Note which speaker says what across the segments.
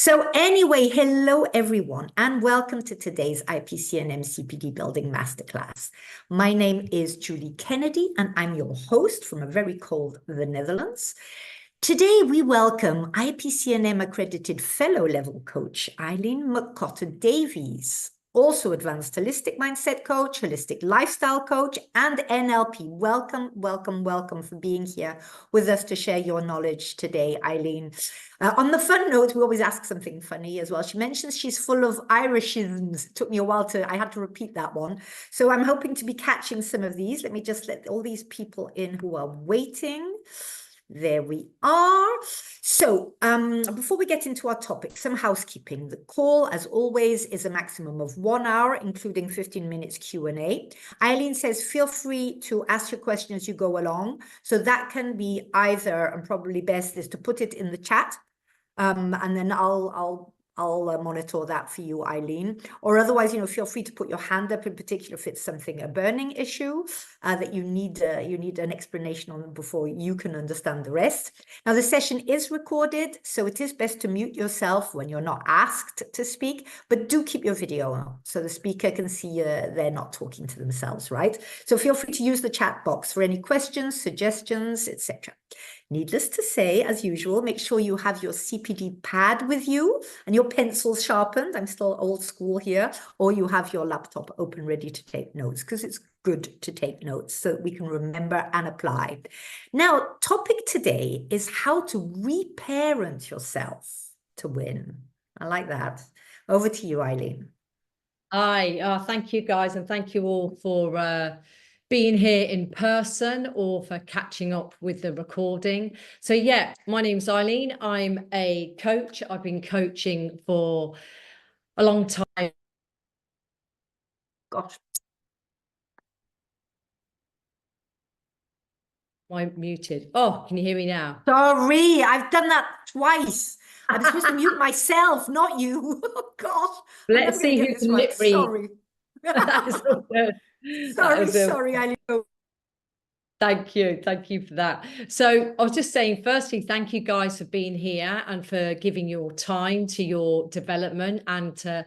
Speaker 1: So anyway, hello everyone, and welcome to today's IAPC&M CPD Building Masterclass. My name is Julie Kennedy, and I'm your host from a very cold the Netherlands. Today, we welcome IAPC&M accredited fellow level coach, Eileen McCotter Davies, also advanced holistic mindset coach, holistic lifestyle coach, and NLP. Welcome, welcome, welcome for being here with us to share your knowledge today, Eileen. On the fun note, we always ask something funny as well. She mentions she's full of Irishisms. It took me a while I had to repeat that one. So I'm hoping to be catching some of these. Let me just let all these people in who are waiting. There we are. So before we get into our topic, some housekeeping. The call, as always, is a maximum of 1 hour, including 15 minutes Q&A. Eileen says, feel free to ask your question as you go along. So that can be either, and probably best is to put it in the chat, and then I'll monitor that for you, Eileen. Or otherwise, feel free to put your hand up, in particular if it's a burning issue that you need an explanation on before you can understand the rest. Now, the session is recorded, so it is best to mute yourself when you're not asked to speak, but do keep your video on so the speaker can see they're not talking to themselves, right? So feel free to use the chat box for any questions, suggestions, etc. Needless to say, as usual, make sure you have your CPD pad with you and your pencils sharpened. I'm still old school here. Or you have your laptop open, ready to take notes, because it's good to take notes so that we can remember and apply. Now, topic today is how to reparent yourself to win. I like that. Over to you, Eileen.
Speaker 2: Hi, thank you guys, and thank you all for being here in person or for catching up with the recording. So yeah, my name's Eileen. I'm a coach. I've been coaching for a long time.
Speaker 1: Gosh.
Speaker 2: I'm muted. Oh, can you hear me now?
Speaker 1: Sorry, I've done that twice. I'm supposed to mute myself, not you. Oh, gosh.
Speaker 2: Let's see who can lip read.
Speaker 1: Sorry.
Speaker 2: That is so good.
Speaker 1: Sorry, Eileen.
Speaker 2: Thank you for that. So I was just saying, firstly, thank you guys for being here and for giving your time to your development and for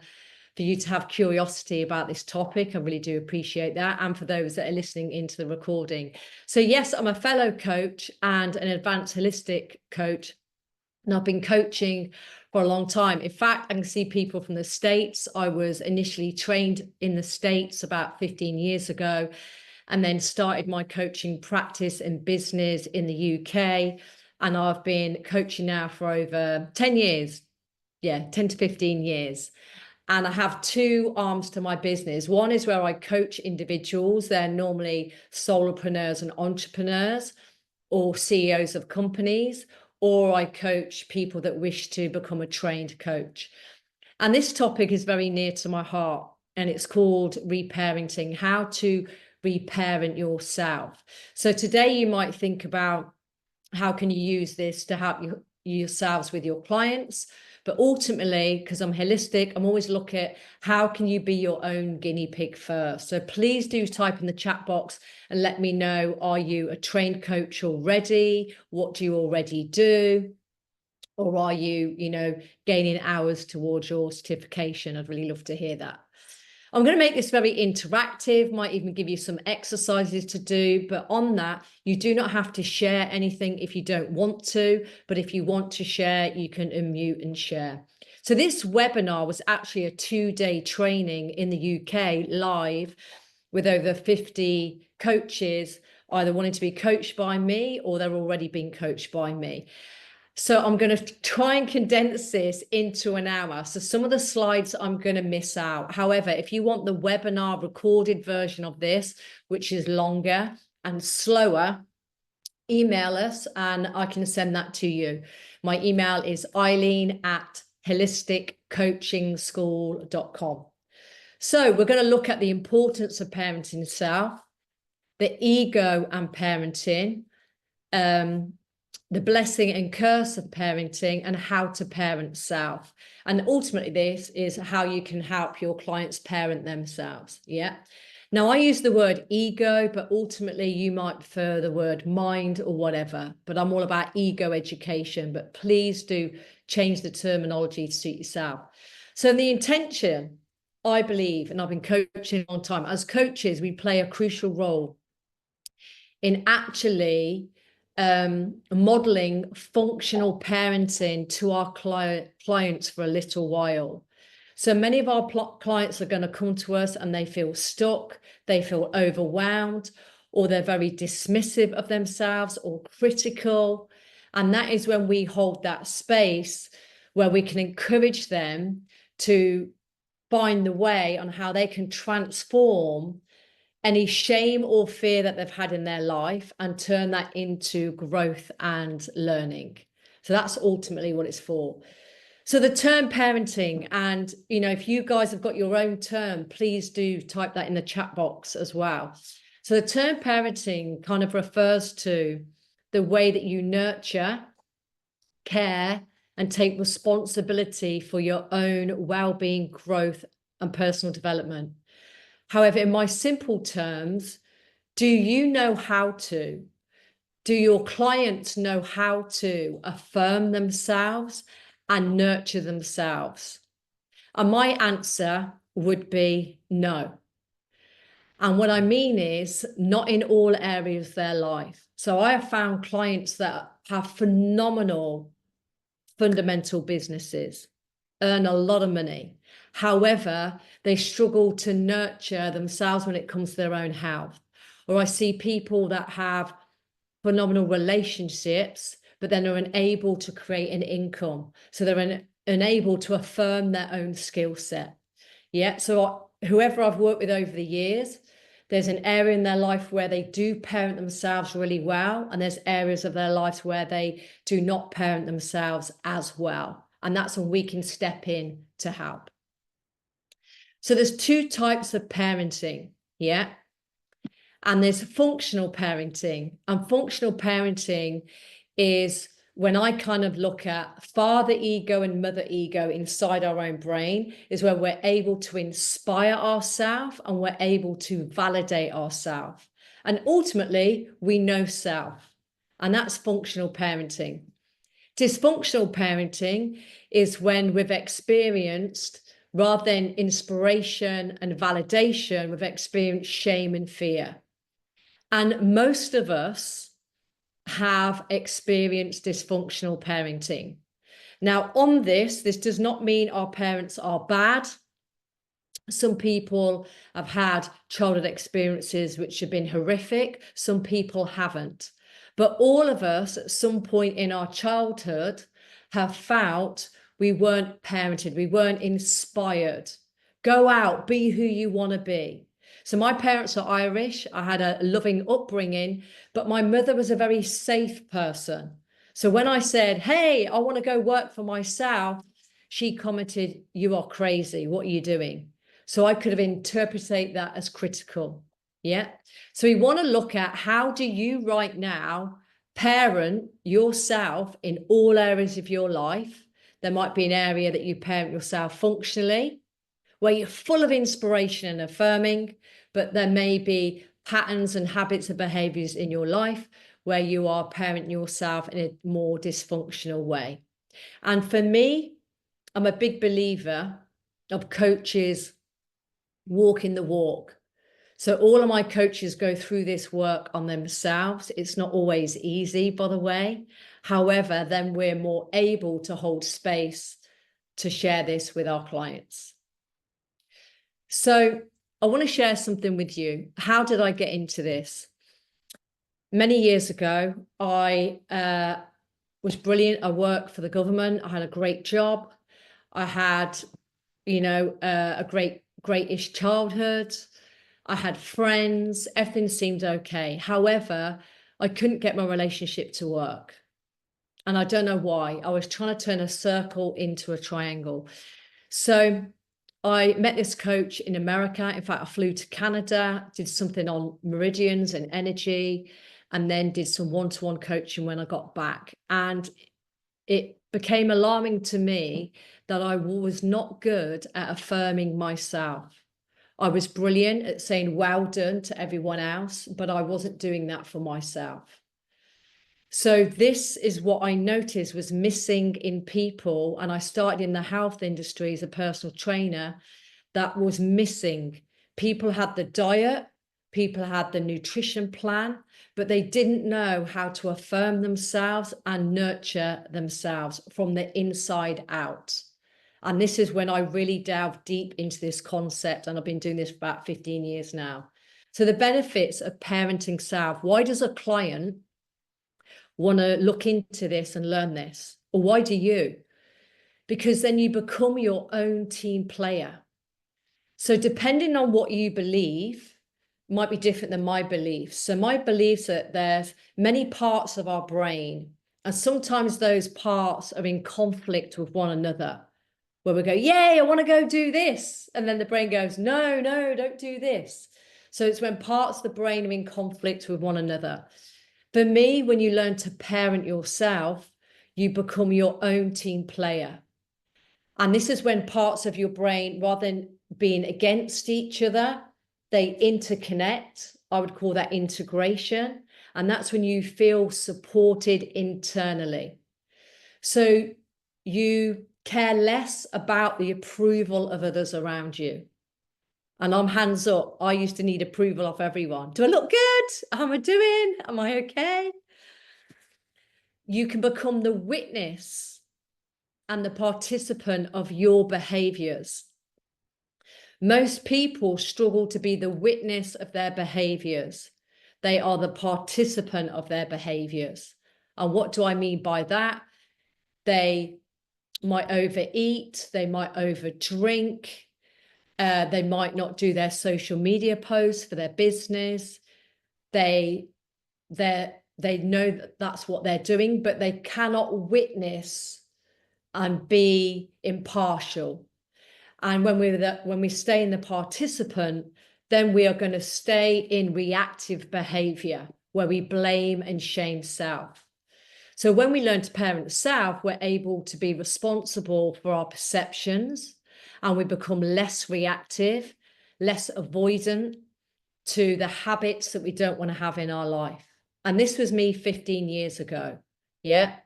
Speaker 2: you to have curiosity about this topic. I really do appreciate that. And for those that are listening into the recording. So yes, I'm a fellow coach and an advanced holistic coach. And I've been coaching for a long time. In fact, I can see people from the States. I was initially trained in the States about 15 years ago, and then started my coaching practice and business in the UK. And I've been coaching now for over 10 years. Yeah, 10 to 15 years. And I have two arms to my business. One is where I coach individuals. They're normally solopreneurs and entrepreneurs or CEOs of companies, or I coach people that wish to become a trained coach. And this topic is very near to my heart, and it's called reparenting, how to reparent yourself. So today you might think about how can you use this to help yourselves with your clients. But ultimately, because I'm holistic, I'm always looking at how can you be your own guinea pig first. So please do type in the chat box and let me know, are you a trained coach already? What do you already do? Or are you, gaining hours towards your certification? I'd really love to hear that. I'm going to make this very interactive, might even give you some exercises to do, but on that, you do not have to share anything if you don't want to, but if you want to share, you can unmute and share. So this webinar was actually a 2-day training in the UK live with over 50 coaches, either wanting to be coached by me or they're already being coached by me. So I'm going to try and condense this into an hour. So some of the slides I'm going to miss out. However, if you want the webinar recorded version of this, which is longer and slower, email us and I can send that to you. My email is eileen@holisticcoachingschool.com. So we're going to look at the importance of parenting self, the ego and parenting, the blessing and curse of parenting, and how to parent self. And ultimately, this is how you can help your clients parent themselves. Yeah. Now, I use the word ego, but ultimately you might prefer the word mind or whatever, but I'm all about ego education, but please do change the terminology to suit yourself. So the intention, I believe, and I've been coaching a long time, as coaches, we play a crucial role in actually modeling functional parenting to our clients for a little while. So many of our clients are going to come to us and they feel stuck, they feel overwhelmed, or they're very dismissive of themselves or critical. And that is when we hold that space where we can encourage them to find the way on how they can transform any shame or fear that they've had in their life and turn that into growth and learning. So that's ultimately what it's for. So the term parenting, and if you guys have got your own term, please do type that in the chat box as well. So the term parenting kind of refers to the way that you nurture, care, and take responsibility for your own well-being, growth, and personal development. However, in my simple terms, do you know how to? Do your clients know how to affirm themselves and nurture themselves? And my answer would be no. And what I mean is not in all areas of their life. So I have found clients that have phenomenal fundamental businesses, earn a lot of money. However, they struggle to nurture themselves when it comes to their own health. Or I see people that have phenomenal relationships, but then are unable to create an income. So they're unable to affirm their own skill set. Yeah. So whoever I've worked with over the years, there's an area in their life where they do parent themselves really well. And there's areas of their lives where they do not parent themselves as well. And that's when we can step in to help. So there's two types of parenting. Yeah. And there's functional parenting. And functional parenting is when I kind of look at father ego and mother ego inside our own brain, is where we're able to inspire ourselves and we're able to validate ourselves. And ultimately, we know self. And that's functional parenting. Dysfunctional parenting is when we've experienced, rather than inspiration and validation, we've experienced shame and fear. And most of us have experienced dysfunctional parenting. Now, on this does not mean our parents are bad. Some people have had childhood experiences which have been horrific. Some people haven't. But all of us at some point in our childhood have felt we weren't parented, we weren't inspired. Go out, be who you want to be. So my parents are Irish. I had a loving upbringing, but my mother was a very safe person. So when I said, hey, I want to go work for myself, she commented, you are crazy. What are you doing? So I could have interpreted that as critical. Yeah. So we want to look at how do you right now parent yourself in all areas of your life. There might be an area that you parent yourself functionally, where you're full of inspiration and affirming, but there may be patterns and habits and behaviors in your life where you are parenting yourself in a more dysfunctional way. And for me, I'm a big believer of coaches walking the walk. So all of my coaches go through this work on themselves. It's not always easy, by the way. However, then we're more able to hold space to share this with our clients. So I want to share something with you. How did I get into this? Many years ago, I was brilliant. I worked for the government. I had a great job. I had, a great-ish childhood. I had friends. Everything seemed okay. However, I couldn't get my relationship to work. And I don't know why. I was trying to turn a circle into a triangle. So I met this coach in America. In fact, I flew to Canada, did something on meridians and energy, and then did some one-to-one coaching when I got back. And it became alarming to me that I was not good at affirming myself. I was brilliant at saying well done to everyone else, but I wasn't doing that for myself. So this is what I noticed was missing in people. And I started in the health industry as a personal trainer. That was missing. People had the diet, people had the nutrition plan, but they didn't know how to affirm themselves and nurture themselves from the inside out. And this is when I really delved deep into this concept. And I've been doing this for about 15 years now. So the benefits of parenting self. Why does a client want to look into this and learn this? Or why do you? Because then you become your own team player. So depending on what you believe might be different than my beliefs. So my beliefs that there's many parts of our brain, and sometimes those parts are in conflict with one another, where we go, yay, I want to go do this. And then the brain goes, no, don't do this. So it's when parts of the brain are in conflict with one another. For me, when you learn to parent yourself, you become your own team player. And this is when parts of your brain, rather than being against each other, they interconnect. I would call that integration. And that's when you feel supported internally. So you care less about the approval of others around you. And I'm hands up. I used to need approval of everyone. Do I look good? How am I doing? Am I okay? You can become the witness and the participant of your behaviors. Most people struggle to be the witness of their behaviors. They are the participant of their behaviors. And what do I mean by that? They might overeat, they might overdrink, they might not do their social media posts for their business. They know that that's what they're doing, but they cannot witness and be impartial. And when we stay in the participant, then we are going to stay in reactive behavior where we blame and shame self. So when we learn to parent self, we're able to be responsible for our perceptions, and we become less reactive, less avoidant to the habits that we don't want to have in our life. And this was me 15 years ago. Yeah,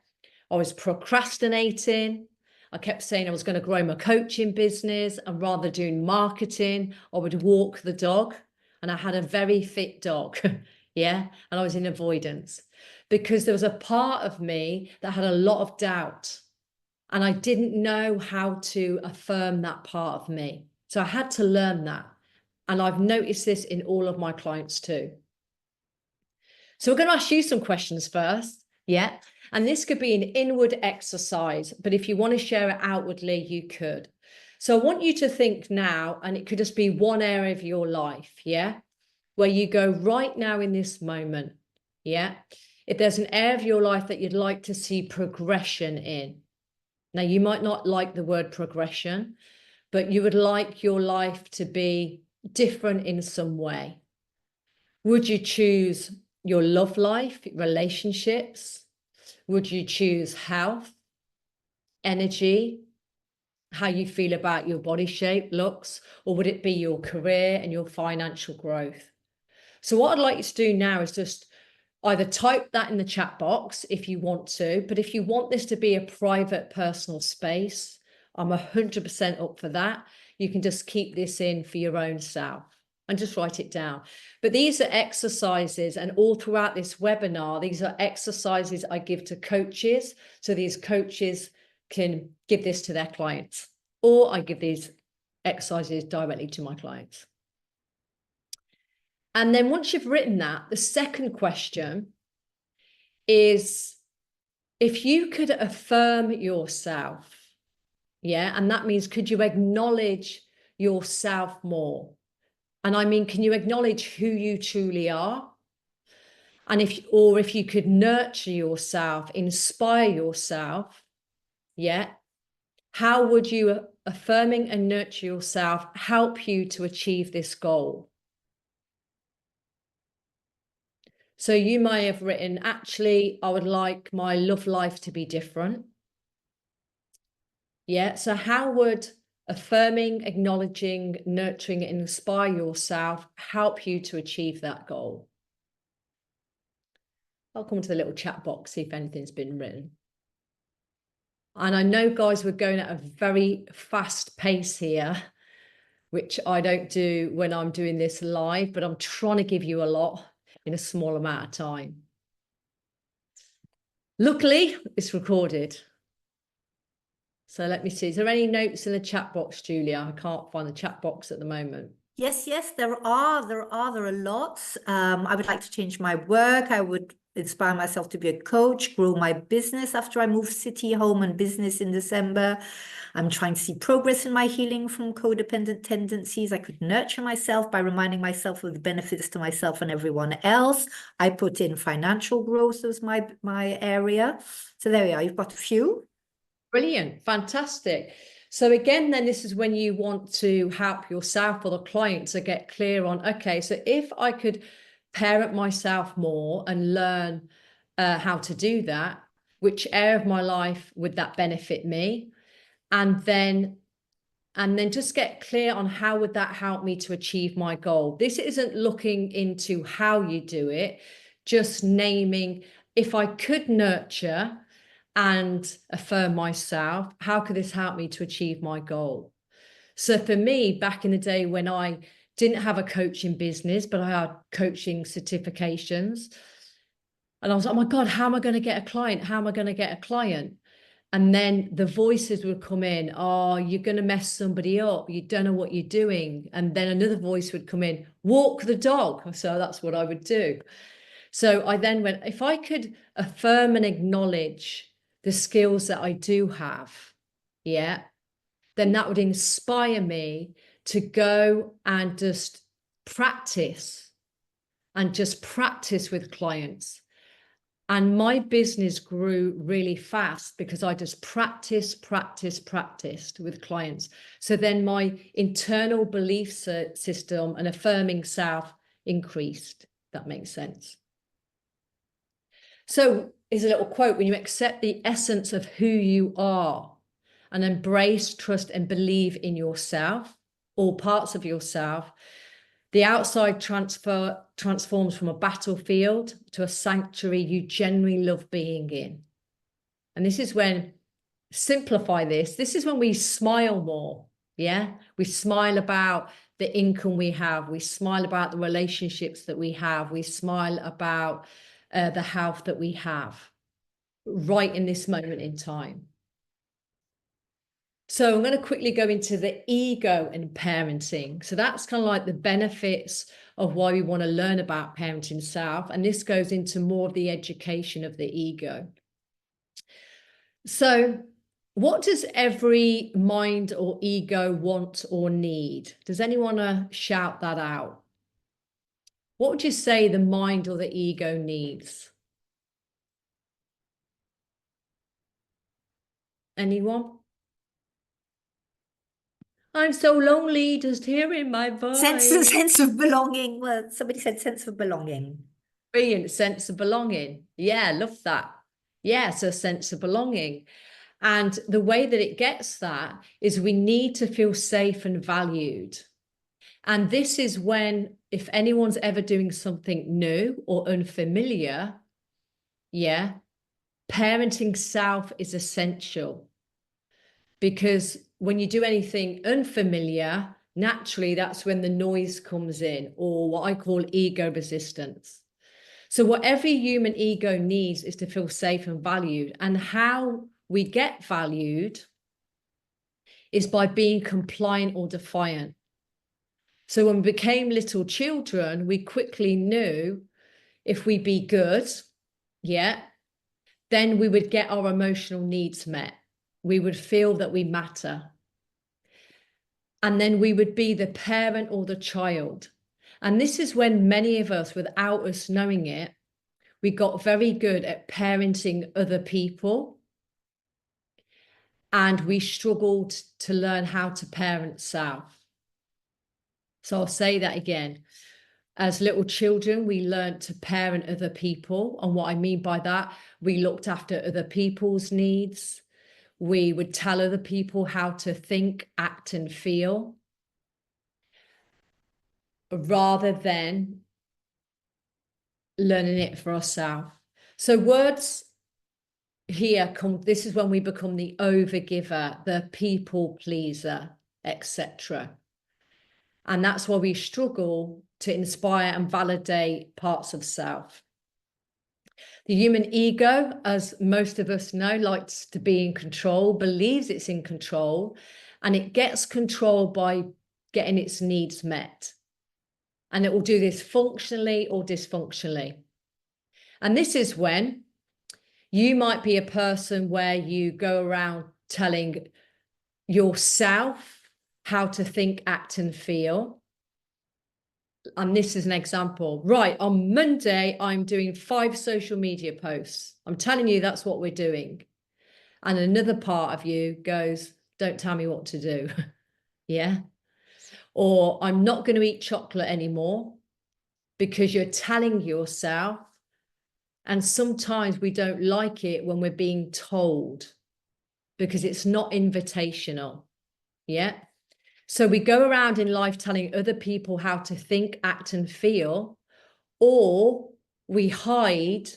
Speaker 2: I was procrastinating. I kept saying I was going to grow my coaching business, and rather doing marketing, I would walk the dog. And I had a very fit dog. Yeah. And I was in avoidance because there was a part of me that had a lot of doubt. And I didn't know how to affirm that part of me. So I had to learn that. And I've noticed this in all of my clients too. So we're going to ask you some questions first. Yeah. And this could be an inward exercise, but if you want to share it outwardly, you could. So I want you to think now, and it could just be one area of your life. Yeah. Where you go right now in this moment. Yeah. If there's an area of your life that you'd like to see progression in. Now, you might not like the word progression, but you would like your life to be different in some way. Would you choose your love life, relationships? Would you choose health, energy, how you feel about your body shape, looks, or would it be your career and your financial growth? So what I'd like you to do now is just either type that in the chat box if you want to, but if you want this to be a private, personal space, I'm 100% up for that. You can just keep this in for your own self and just write it down. But these are exercises, and all throughout this webinar, these are exercises I give to coaches. So these coaches can give this to their clients, or I give these exercises directly to my clients. And then once you've written that, the second question is, if you could affirm yourself, yeah, and that means could you acknowledge yourself more? And I mean, can you acknowledge who you truly are? And if you could nurture yourself, inspire yourself, yeah, how would you affirming and nurture yourself help you to achieve this goal? So you may have written, actually, I would like my love life to be different. Yeah. So how would affirming, acknowledging, nurturing, and inspire yourself help you to achieve that goal? I'll come to the little chat box, see if anything's been written. And I know, guys, we're going at a very fast pace here, which I don't do when I'm doing this live, but I'm trying to give you a lot in a small amount of time. Luckily, it's recorded. So let me see. Is there any notes in the chat box, Julia? I can't find the chat box at the moment.
Speaker 1: Yes, there are lots. I would like to change my work. I would inspire myself to be a coach, grow my business after I move city, home, and business in December. I'm trying to see progress in my healing from codependent tendencies. I could nurture myself by reminding myself of the benefits to myself and everyone else. I put in financial growth as my area. So there we are. You've got a few.
Speaker 2: Brilliant. Fantastic. So again, then this is when you want to help yourself or the client to get clear on, okay, so if I could parent myself more and learn how to do that, which area of my life would that benefit me? And then just get clear on how would that help me to achieve my goal. This isn't looking into how you do it, just naming, if I could nurture and affirm myself, how could this help me to achieve my goal? So for me, back in the day when I didn't have a coaching business, but I had coaching certifications, and I was like, oh my God, how am I going to get a client? How am I going to get a client? And then the voices would come in, oh, you're going to mess somebody up. You don't know what you're doing. And then another voice would come in, walk the dog. So that's what I would do. So I then went, if I could affirm and acknowledge the skills that I do have, yeah, then that would inspire me to go and just practice with clients. And my business grew really fast because I just practiced with clients. So then my internal belief system and affirming self increased. That makes sense. So here's a little quote: when you accept the essence of who you are and embrace, trust, and believe in yourself, all parts of yourself, the outside transforms from a battlefield to a sanctuary you genuinely love being in. And this is when, simplify this, this is when we smile more. Yeah, we smile about the income we have. We smile about the relationships that we have. We smile about the health that we have right in this moment in time. So I'm going to quickly go into the ego and parenting. So that's kind of like the benefits of why we want to learn about parenting self. And this goes into more of the education of the ego. So what does every mind or ego want or need? Does anyone want to shout that out? What would you say the mind or the ego needs? Anyone? I'm so lonely just hearing my voice.
Speaker 1: Sense of belonging. Well, somebody said sense of belonging.
Speaker 2: Brilliant, sense of belonging. Yeah, love that. Yeah, so sense of belonging. And the way that it gets that is we need to feel safe and valued. And this is when, if anyone's ever doing something new or unfamiliar, yeah, parenting self is essential. Because when you do anything unfamiliar, naturally, that's when the noise comes in, or what I call ego resistance. So what every human ego needs is to feel safe and valued. And how we get valued is by being compliant or defiant. So when we became little children, we quickly knew if we be good, yeah, then we would get our emotional needs met. We would feel that we matter. And then we would be the parent or the child. And this is when many of us, without us knowing it, we got very good at parenting other people. And we struggled to learn how to parent self. So I'll say that again. As little children, we learned to parent other people. And what I mean by that, we looked after other people's needs. we would tell other people how to think, act, and feel, rather than learning it for ourselves. So words here come, this is when we become the overgiver, the people pleaser, etc. And that's why we struggle to inspire and validate parts of self. The human ego, as most of us know, likes to be in control, believes it's in control, and it gets control by getting its needs met. And it will do this functionally or dysfunctionally. And this is when you might be a person where you go around telling yourself how to think, act, and feel. And this is an example. Right, on Monday, I'm doing 5 social media posts. I'm telling you that's what we're doing. And another part of you goes, don't tell me what to do. Yeah. Or I'm not going to eat chocolate anymore, because you're telling yourself. And sometimes we don't like it when we're being told, because it's not invitational. Yeah. So we go around in life telling other people how to think, act, and feel, or we hide.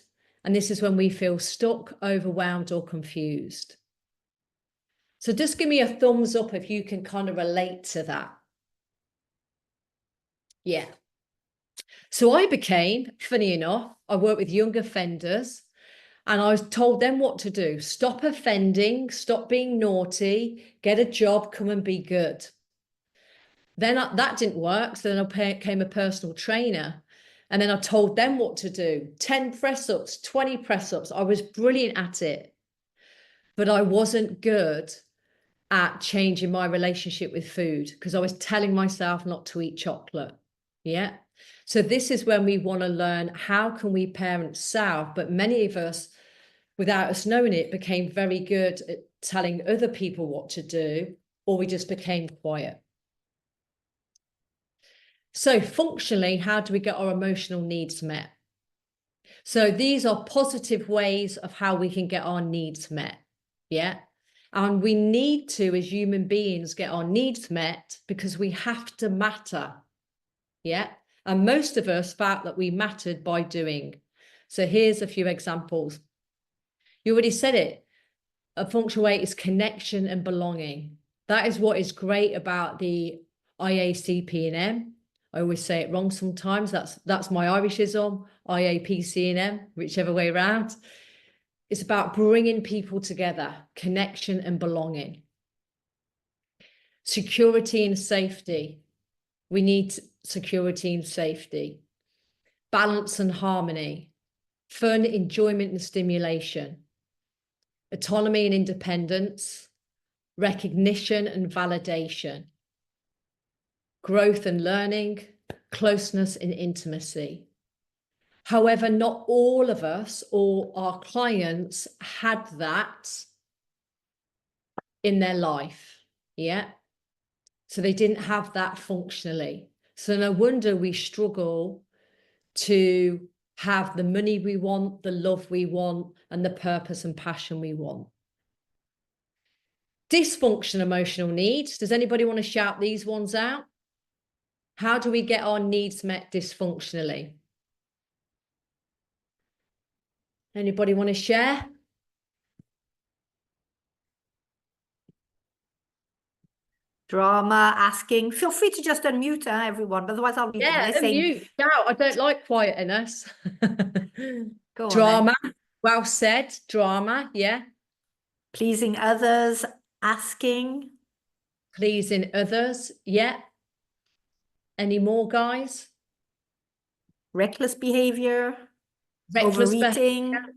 Speaker 2: And this is when we feel stuck, overwhelmed, or confused. So just give me a thumbs up if you can kind of relate to that. Yeah. So I became, funny enough, I work with young offenders, and I was told them what to do. Stop offending, stop being naughty, get a job, come and be good. Then that didn't work. So then I became a personal trainer. And then I told them what to do. 10 press-ups, 20 press-ups. I was brilliant at it. But I wasn't good at changing my relationship with food, because I was telling myself not to eat chocolate. Yeah. So this is when we want to learn, how can we parent self? But many of us, without us knowing it, became very good at telling other people what to do, or we just became quiet. So functionally, how do we get our emotional needs met? So these are positive ways of how we can get our needs met. Yeah. And we need to, as human beings, get our needs met because we have to matter. Yeah. And most of us felt that we mattered by doing. So here's a few examples. You already said it. A functional way is connection and belonging. That is what is great about the IAPC&M. I always say it wrong sometimes. That's my Irishism, IAPC&M, whichever way around. It's about bringing people together, connection and belonging. Security and safety. We need security and safety. Balance and harmony. Fun, enjoyment and stimulation. Autonomy and independence. Recognition and validation. Growth and learning. Closeness and intimacy. However, not all of us or our clients had that in their life. Yeah. So they didn't have that functionally. So no wonder we struggle to have the money we want, the love we want, and the purpose and passion we want. Dysfunction emotional needs. Does anybody want to shout these ones out? How do we get our needs met dysfunctionally? Anybody want to share?
Speaker 1: Drama, asking. Feel free to just unmute everyone, otherwise I'll read them.
Speaker 2: Yeah,
Speaker 1: They're saying,
Speaker 2: unmute. Shout. I don't like quietness.
Speaker 1: go on
Speaker 2: Drama.
Speaker 1: then.
Speaker 2: Well said. Drama. Yeah.
Speaker 1: Pleasing others, asking.
Speaker 2: Pleasing others. Yeah. Any more, guys?
Speaker 1: Reckless behavior.
Speaker 2: Reckless
Speaker 1: Overeating.
Speaker 2: behavior.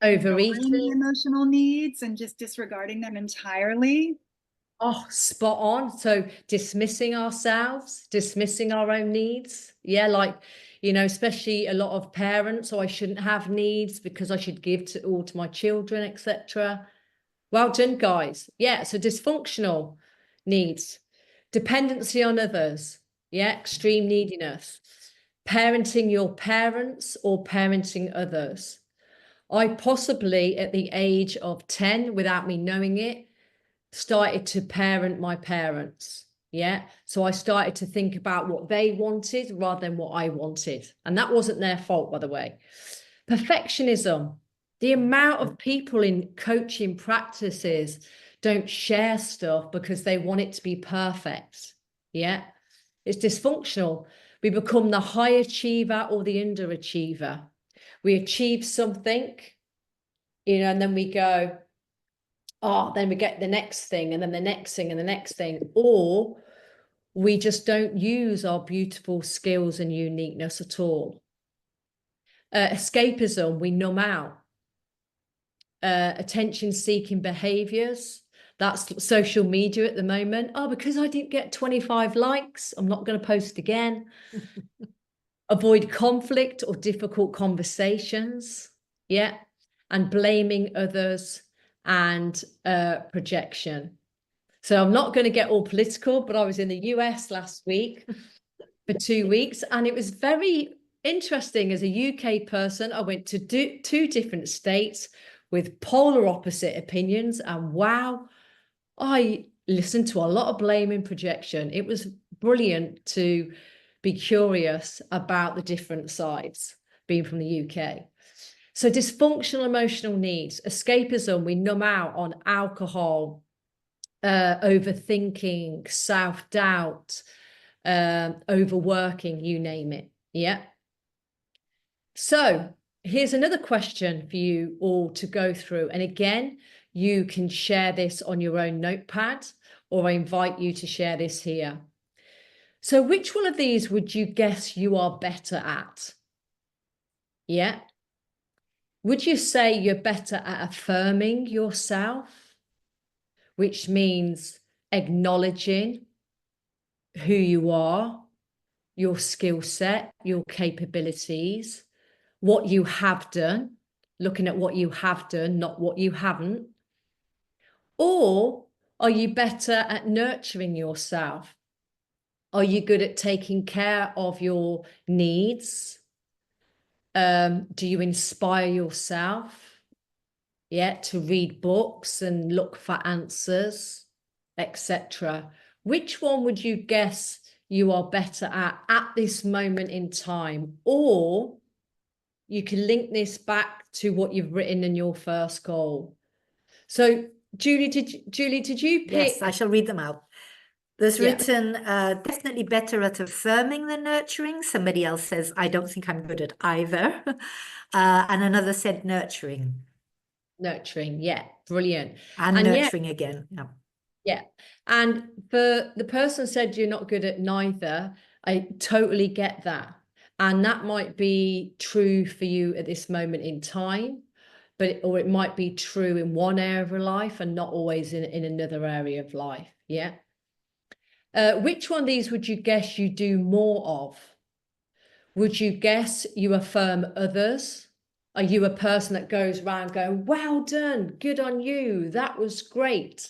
Speaker 2: Overeating.
Speaker 3: Ignoring the emotional needs and just disregarding them entirely.
Speaker 2: Oh, spot on. So dismissing ourselves, dismissing our own needs. Yeah, like, you know, especially a lot of parents, oh, I shouldn't have needs because I should give to all to my children, etc. Well done, guys. Yeah, so dysfunctional needs. Dependency on others. Yeah, extreme neediness. Parenting your parents or parenting others. I possibly at the age of 10, without me knowing it, started to parent my parents. Yeah. So I started to think about what they wanted rather than what I wanted. And that wasn't their fault, by the way. Perfectionism. The amount of people in coaching practices don't share stuff because they want it to be perfect. Yeah. It's dysfunctional. We become the high achiever or the underachiever. We achieve something, you know, and then we go, oh, then we get the next thing, and then the next thing, and the next thing. Or we just don't use our beautiful skills and uniqueness at all. Escapism, we numb out. Attention-seeking behaviors. That's social media at the moment. Oh, because I didn't get 25 likes, I'm not going to post again. Avoid conflict or difficult conversations. Yeah. And blaming others and projection. So I'm not going to get all political, but I was in the US last week for 2 weeks, and it was very interesting. As a UK person, I went to two different states with polar opposite opinions, and wow, I listened to a lot of blame and projection. It was brilliant to be curious about the different sides, being from the UK. So dysfunctional emotional needs, escapism, we numb out on alcohol, overthinking, self-doubt, overworking, you name it. Yeah. So here's another question for you all to go through. And again, you can share this on your own notepad, or I invite you to share this here. So which one of these would you guess you are better at? Yeah. Would you say you're better at affirming yourself, which means acknowledging who you are, your skill set, your capabilities, what you have done, looking at what you have done, not what you haven't? Or are you better at nurturing yourself? Are you good at taking care of your needs? Do you inspire yourself? Yeah, to read books and look for answers, etc. Which one would you guess you are better at this moment in time? Or you can link this back to what you've written in your first goal. So Julie, did you pick?
Speaker 1: Yes, I shall read them out. There's
Speaker 2: Yeah.
Speaker 1: written, definitely better at affirming than nurturing. Somebody else says, I don't think I'm good at either. And another said nurturing.
Speaker 2: Nurturing, yeah, brilliant.
Speaker 1: And
Speaker 2: And
Speaker 1: nurturing again. Yeah.
Speaker 2: yeah. And for the person said you're not good at neither, I totally get that. And that might be true for you at this moment in time, or it might be true in one area of life and not always in another area of life. Yeah. Which one of these would you guess you do more of? Would you guess you affirm others? Are you a person that goes around going, well done, good on you, that was great?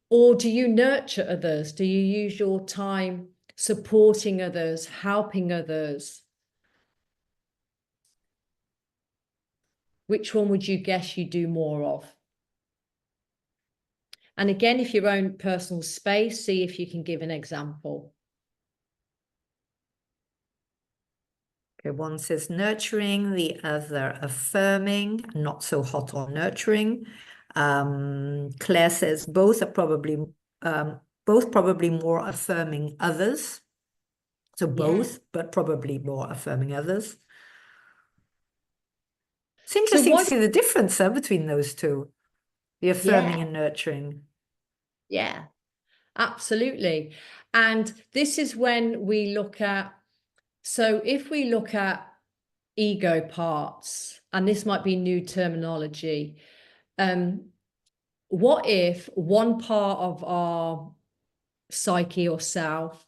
Speaker 2: Or do you nurture others? Do you use your time supporting others, helping others? Which one would you guess you do more of? And again, if your own personal space, see if you can give an example.
Speaker 1: Okay, one says nurturing, the other affirming, not so hot on nurturing. Claire says both are probably more affirming others. So both, but probably more affirming others. It's interesting to see the difference between those two, the affirming and nurturing.
Speaker 2: Yeah, absolutely. And this is when we look at, so if we look at ego parts, and this might be new terminology, what if one part of our psyche or self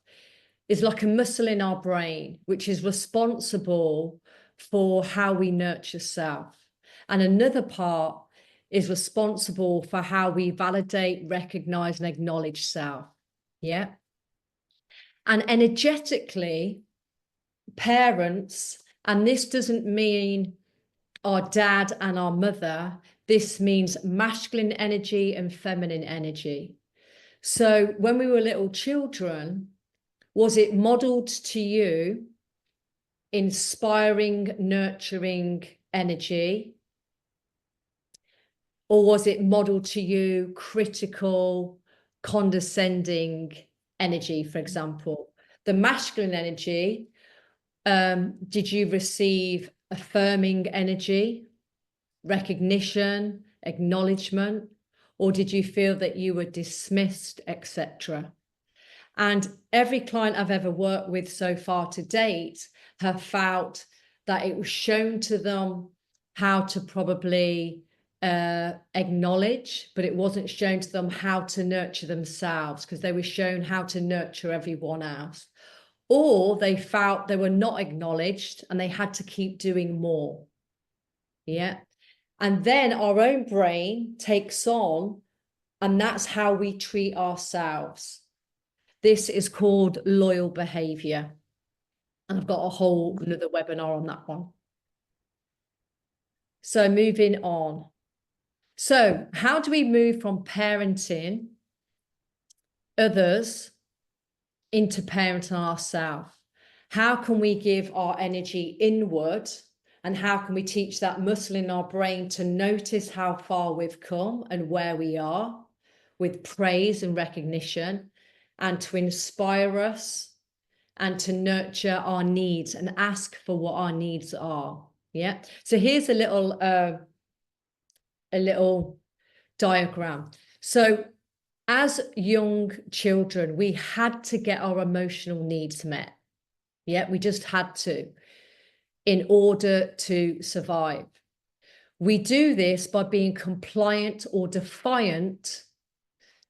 Speaker 2: is like a muscle in our brain, which is responsible for how we nurture self, and another part is responsible for how we validate, recognize, and acknowledge self? Yeah. And energetically, parents, and this doesn't mean our dad and our mother, this means masculine energy and feminine energy. So when we were little children, was it modeled to you inspiring, nurturing energy? Or was it modeled to you critical, condescending energy, for example? The masculine energy, did you receive affirming energy, recognition, acknowledgement, or did you feel that you were dismissed, etc.? And every client I've ever worked with so far to date have felt that it was shown to them how to probably acknowledge, but it wasn't shown to them how to nurture themselves, because they were shown how to nurture everyone else. Or they felt they were not acknowledged and they had to keep doing more. Yeah. And then our own brain takes on, and that's how we treat ourselves. This is called loyal behavior. And I've got a whole another webinar on that one. So moving on. So how do we move from parenting others into parenting ourselves? How can we give our energy inward, and how can we teach that muscle in our brain to notice how far we've come and where we are with praise and recognition, and to inspire us and to nurture our needs and ask for what our needs are? Yeah. So here's a little diagram. So as young children, we had to get our emotional needs met. Yeah, we just had to, in order to survive. We do this by being compliant or defiant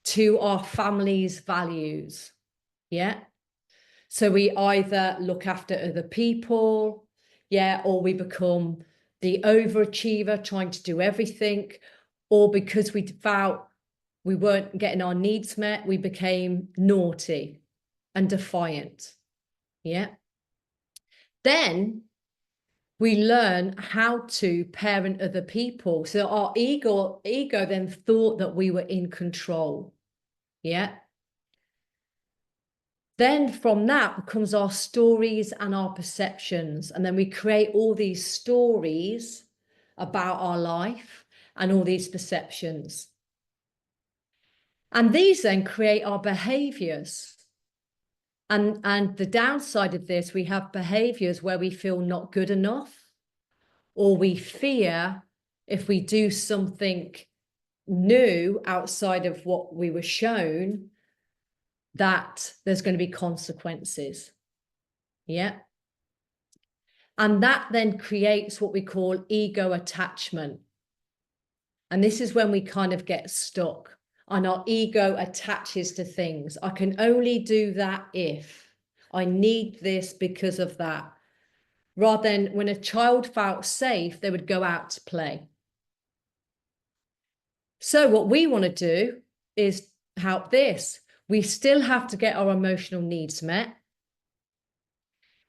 Speaker 2: to our family's values. Yeah. So we either look after other people, yeah, or we become the overachiever trying to do everything, or because we felt we weren't getting our needs met, we became naughty and defiant. Yeah. Then we learn how to parent other people. So our ego then thought that we were in control. Yeah. Then from that comes our stories and our perceptions. And then we create all these stories about our life and all these perceptions. And these then create our behaviors. And the downside of this, we have behaviors where we feel not good enough, or we fear if we do something new outside of what we were shown, that there's going to be consequences. Yeah. And that then creates what we call ego attachment. And this is when we kind of get stuck, and our ego attaches to things. I can only do that if I need this because of that. Rather than when a child felt safe, they would go out to play. So what we want to do is help this. We still have to get our emotional needs met,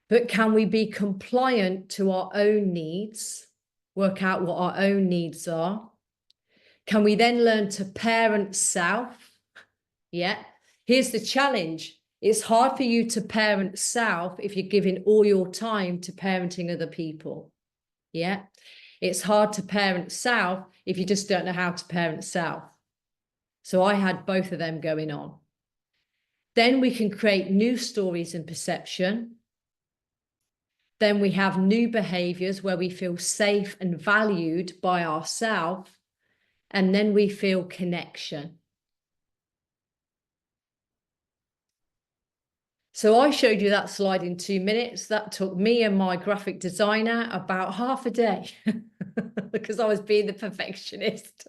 Speaker 2: but can we be compliant to our own needs, work out what our own needs are? Can we then learn to parent self? Yeah. Here's the challenge. It's hard for you to parent self if you're giving all your time to parenting other people. Yeah. It's hard to parent self if you just don't know how to parent self. So I had both of them going on. Then we can create new stories and perception. Then we have new behaviors where we feel safe and valued by ourselves. And then we feel connection. So I showed you that slide in 2 minutes. That took me and my graphic designer about half a day because I was being the perfectionist.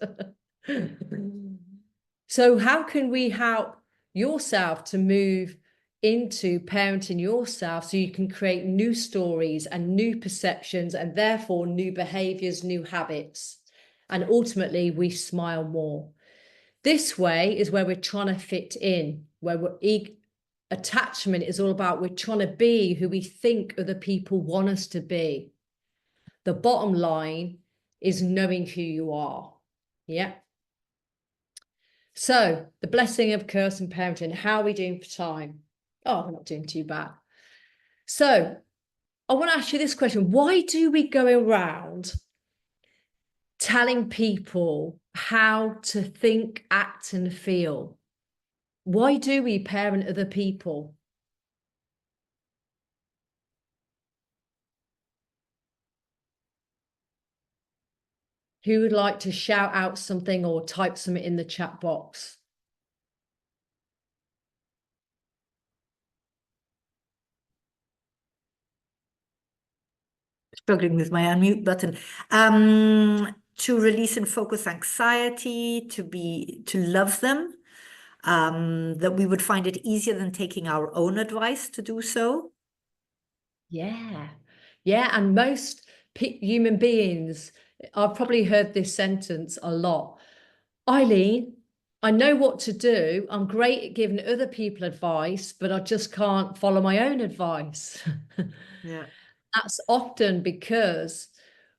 Speaker 2: So how can we help yourself to move into parenting yourself so you can create new stories and new perceptions, and therefore new behaviors, new habits? And ultimately, we smile more. This way is where we're trying to fit in, where attachment is all about we're trying to be who we think other people want us to be. The bottom line is knowing who you are. Yeah. So the blessing of curse and parenting, how are we doing for time? Oh, we're not doing too bad. So I want to ask you this question. Why do we go around telling people how to think, act, and feel? Why do we parent other people? Who would like to shout out something or type something in the chat box?
Speaker 1: Struggling with my unmute button. To release and focus anxiety, to love them, that we would find it easier than taking our own advice to do so. Yeah.
Speaker 2: Yeah, and most human beings, I've probably heard this sentence a lot. Eileen, I know what to do. I'm great at giving other people advice, but I just can't follow my own advice.
Speaker 1: Yeah.
Speaker 2: That's often because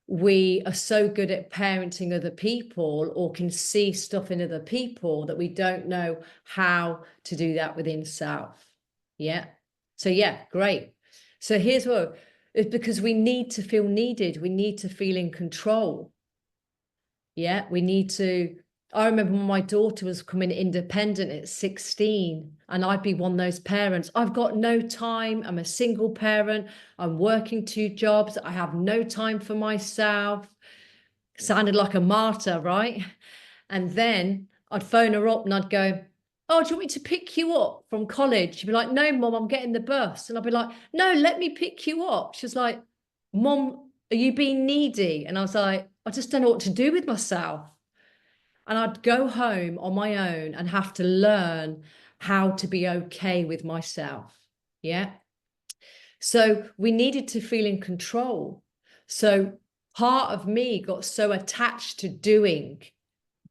Speaker 2: we are so good at parenting other people or can see stuff in other people that we don't know how to do that within self. Yeah. So yeah, great. So here's what, it's because we need to feel needed. We need to feel in control. Yeah, we need to. I remember when my daughter was becoming independent at 16, and I'd be one of those parents. I've got no time. I'm a single parent. I'm working 2 jobs. I have no time for myself. Sounded like a martyr, right? And then I'd phone her up and I'd go, oh, do you want me to pick you up from college? She'd be like, no, Mum, I'm getting the bus. And I'd be like, no, let me pick you up. She was like, Mum, are you being needy? And I was like, I just don't know what to do with myself. And I'd go home on my own and have to learn how to be okay with myself. Yeah. So we needed to feel in control. So part of me got so attached to doing,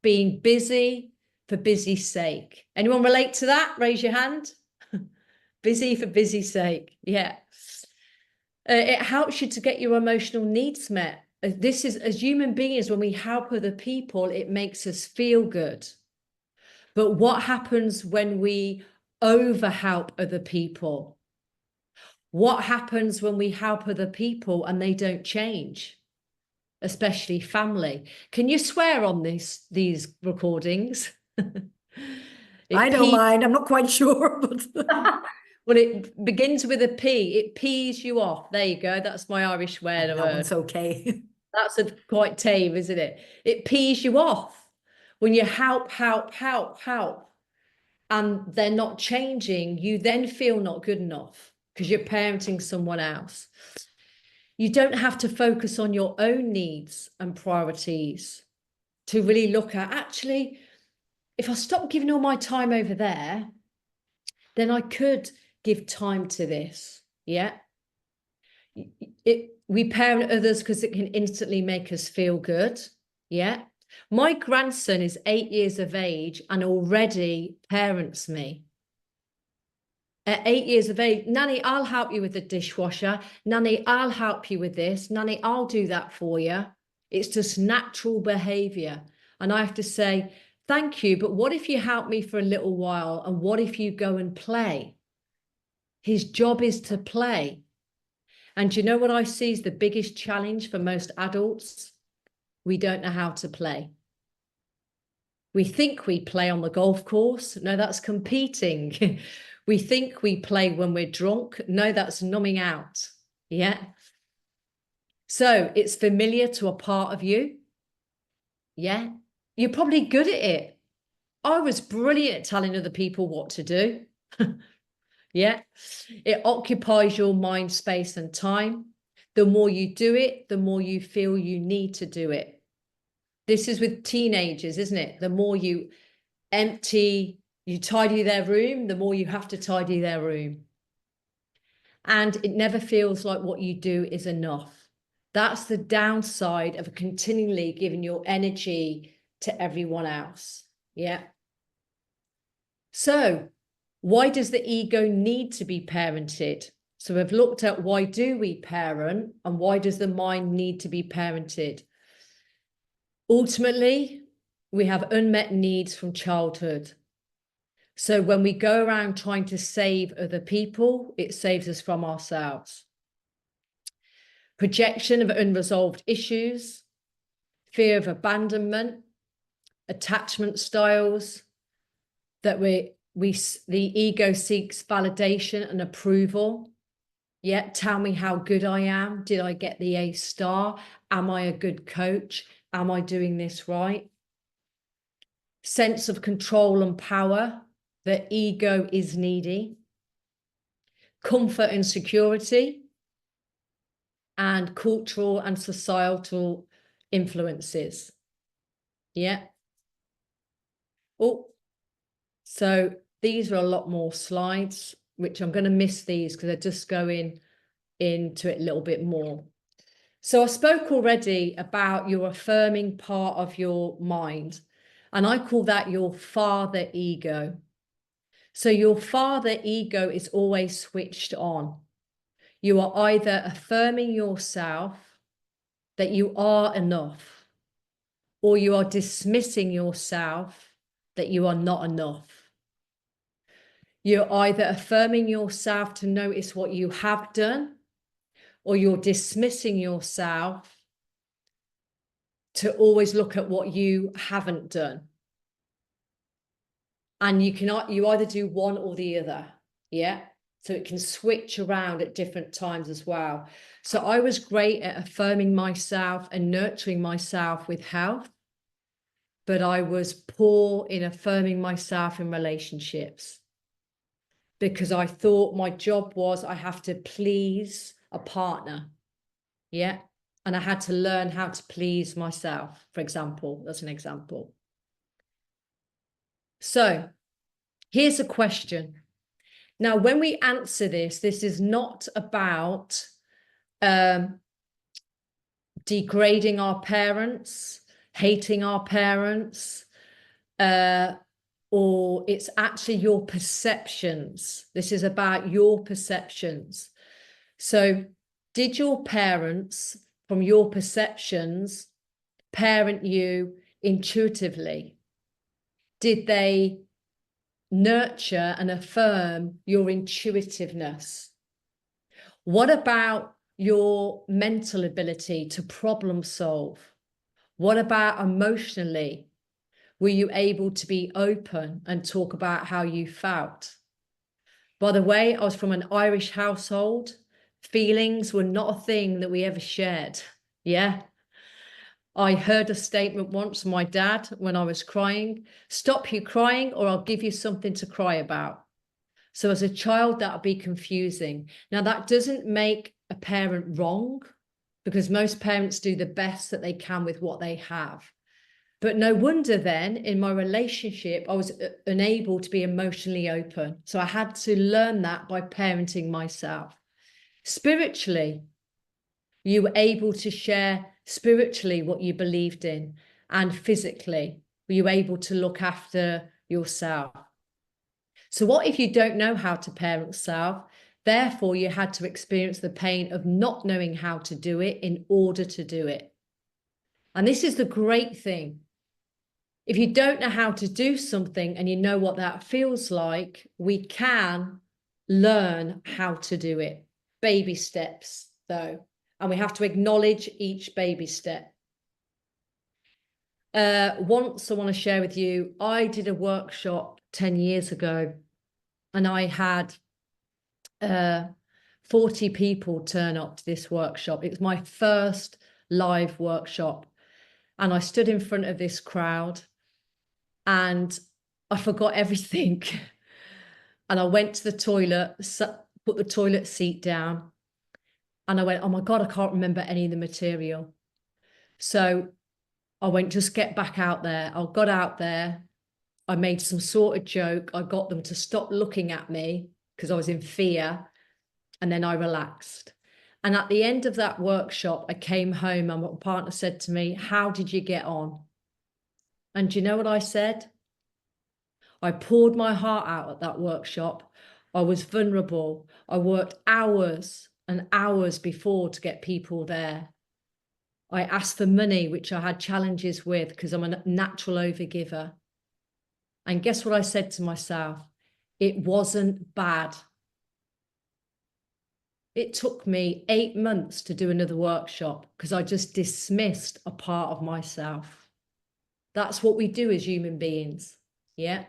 Speaker 2: being busy for busy's sake. Anyone relate to that? Raise your hand. Busy for busy's sake. Yeah. It helps you to get your emotional needs met. This is, as human beings, when we help other people, it makes us feel good. But what happens when we over help other people? What happens when we help other people and they don't change? Especially family. Can you swear on these recordings?
Speaker 1: I don't mind. I'm not quite sure, but
Speaker 2: well, it begins with a P. It pees you off. There you go. That's my Irish word.
Speaker 1: that one's okay.
Speaker 2: That's quite tame, isn't it? It pees you off when you help, and they're not changing. You then feel not good enough because you're parenting someone else. You don't have to focus on your own needs and priorities to really look at, actually, if I stop giving all my time over there, then I could give time to this. Yeah. We parent others because it can instantly make us feel good. Yeah. My grandson is 8 years of age and already parents me. At 8 years of age, Nanny, I'll help you with the dishwasher. Nanny, I'll help you with this. Nanny, I'll do that for you. It's just natural behavior. And I have to say, thank you, but what if you help me for a little while? And what if you go and play? His job is to play. And you know what I see is the biggest challenge for most adults? We don't know how to play. We think we play on the golf course. No, that's competing. We think we play when we're drunk. No, that's numbing out. Yeah. So it's familiar to a part of you. Yeah. You're probably good at it. I was brilliant at telling other people what to do. Yeah. It occupies your mind, space, and time. The more you do it, the more you feel you need to do it. This is with teenagers, isn't it? The more you tidy their room, the more you have to tidy their room. And it never feels like what you do is enough. That's the downside of continually giving your energy to everyone else. Yeah. So why does the ego need to be parented? So we've looked at why do we parent and why does the mind need to be parented? Ultimately, we have unmet needs from childhood. So when we go around trying to save other people, it saves us from ourselves. Projection of unresolved issues, fear of abandonment, attachment styles, that the ego seeks validation and approval. Yeah, tell me how good I am. Did I get the A star? Am I a good coach? Am I doing this right? Sense of control and power. The ego is needy. Comfort and security. And cultural and societal influences. Yeah. Oh, so these are a lot more slides, which I'm going to miss these because they're just going into it a little bit more. So I spoke already about your affirming part of your mind, and I call that your father ego. So your father ego is always switched on. You are either affirming yourself that you are enough, or you are dismissing yourself that you are not enough. You're either affirming yourself to notice what you have done, or you're dismissing yourself to always look at what you haven't done. And you either do one or the other. Yeah. So it can switch around at different times as well. So I was great at affirming myself and nurturing myself with health, but I was poor in affirming myself in relationships because I thought my job was I have to please a partner. Yeah. And I had to learn how to please myself, for example. That's an example. So here's a question. Now, when we answer this, this is not about degrading our parents, hating our parents, or it's actually your perceptions. This is about your perceptions. So did your parents, from your perceptions, parent you intuitively? Did they nurture and affirm your intuitiveness? What about your mental ability to problem solve? What about emotionally? Were you able to be open and talk about how you felt? By the way, I was from an Irish household. Feelings were not a thing that we ever shared. Yeah. I heard a statement once from my dad when I was crying, stop you crying or I'll give you something to cry about. So as a child, that would be confusing. Now, that doesn't make a parent wrong because most parents do the best that they can with what they have. But no wonder then in my relationship, I was unable to be emotionally open. So I had to learn that by parenting myself. Spiritually, you were able to share spiritually what you believed in, and physically, were you able to look after yourself? So what if you don't know how to parent self? Therefore, you had to experience the pain of not knowing how to do it in order to do it. And this is the great thing. If you don't know how to do something and you know what that feels like, we can learn how to do it. Baby steps, though. And we have to acknowledge each baby step. Once I want to share with you, I did a workshop 10 years ago and I had 40 people turn up to this workshop. It was my first live workshop. And I stood in front of this crowd and I forgot everything. And I went to the toilet, put the toilet seat down. And I went, oh my God, I can't remember any of the material. So I went, just get back out there. I got out there. I made some sort of joke. I got them to stop looking at me because I was in fear. And then I relaxed. And at the end of that workshop, I came home and my partner said to me, how did you get on? And do you know what I said? I poured my heart out at that workshop. I was vulnerable. I worked hours and hours before to get people there. I asked for money, which I had challenges with because I'm a natural overgiver. And guess what I said to myself? It wasn't bad. It took me 8 months to do another workshop because I just dismissed a part of myself. That's what we do as human beings. Yeah.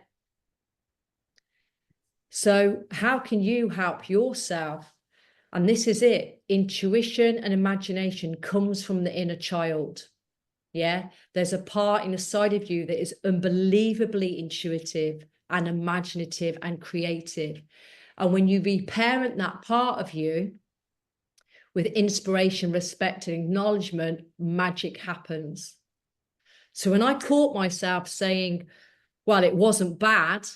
Speaker 2: So how can you help yourself? And this is it. Intuition and imagination comes from the inner child. Yeah. There's a part in the side of you that is unbelievably intuitive and imaginative and creative. And when you reparent that part of you with inspiration, respect, and acknowledgement, magic happens. So when I caught myself saying, well, it wasn't bad,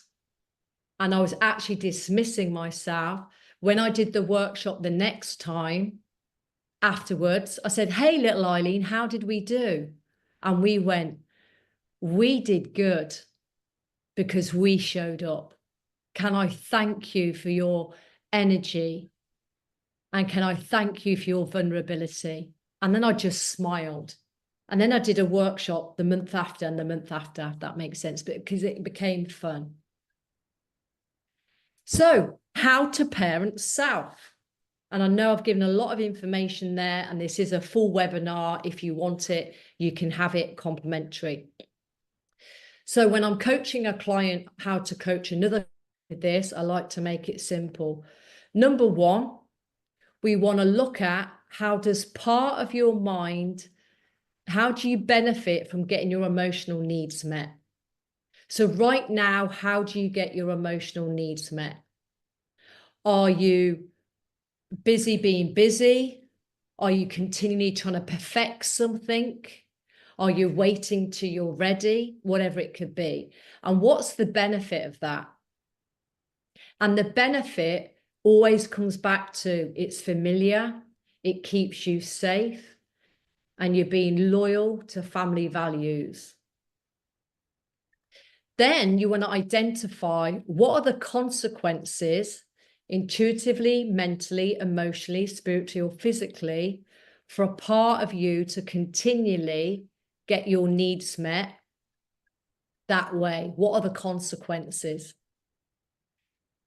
Speaker 2: and I was actually dismissing myself, when I did the workshop the next time afterwards, I said, hey, little Eileen, how did we do? And we went, we did good because we showed up. Can I thank you for your energy? And can I thank you for your vulnerability? And then I just smiled. And then I did a workshop the month after and the month after, if that makes sense, because it became fun. So, how to parent self. And I know I've given a lot of information there, and this is a full webinar. If you want it, you can have it complimentary. So when I'm coaching a client how to coach another with this, I like to make it simple. Number one, we want to look at how does part of your mind, how do you benefit from getting your emotional needs met? So right now, how do you get your emotional needs met? Are you busy being busy? Are you continually trying to perfect something? Are you waiting till you're ready? Whatever it could be. And what's the benefit of that? And the benefit always comes back to it's familiar, it keeps you safe, and you're being loyal to family values. Then you want to identify what are the consequences intuitively, mentally, emotionally, spiritually, or physically for a part of you to continually get your needs met that way. What are the consequences?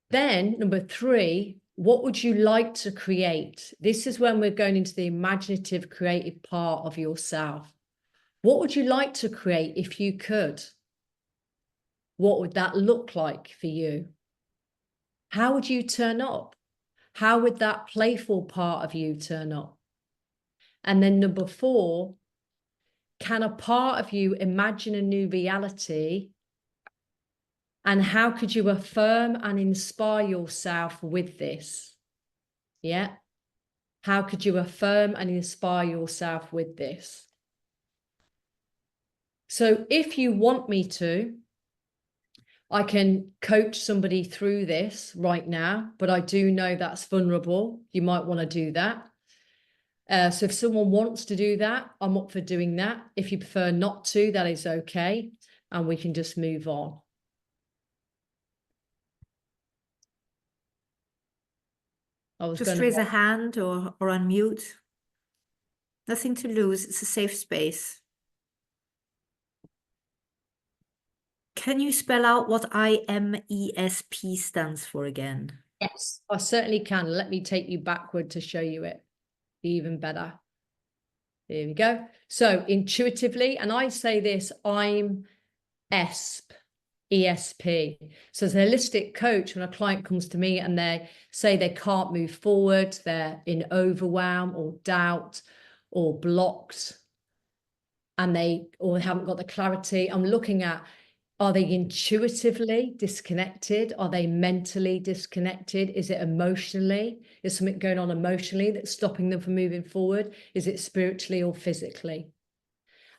Speaker 2: Then number three, what would you like to create? This is when we're going into the imaginative, creative part of yourself. What would you like to create if you could? What would that look like for you? How would you turn up? How would that playful part of you turn up? And then number four, can a part of you imagine a new reality? And how could you affirm and inspire yourself with this? Yeah. How could you affirm and inspire yourself with this? So if you want me to, I can coach somebody through this right now, but I do know that's vulnerable. You might want to do that. So if someone wants to do that, I'm up for doing that. If you prefer not to, that is okay. And we can just move on.
Speaker 1: Just raise a hand or unmute. Nothing to lose. It's a safe space. Can you spell out what IMESP stands for again?
Speaker 2: Yes, I certainly can. Let me take you backward to show you it. Even better. Here we go. So intuitively, and I say this, I'm ESP. So as an holistic coach, when a client comes to me and they say they can't move forward, they're in overwhelm or doubt or blocked, and they haven't got the clarity, I'm looking at, are they intuitively disconnected? Are they mentally disconnected? Is it emotionally? Is something going on emotionally that's stopping them from moving forward? Is it spiritually or physically?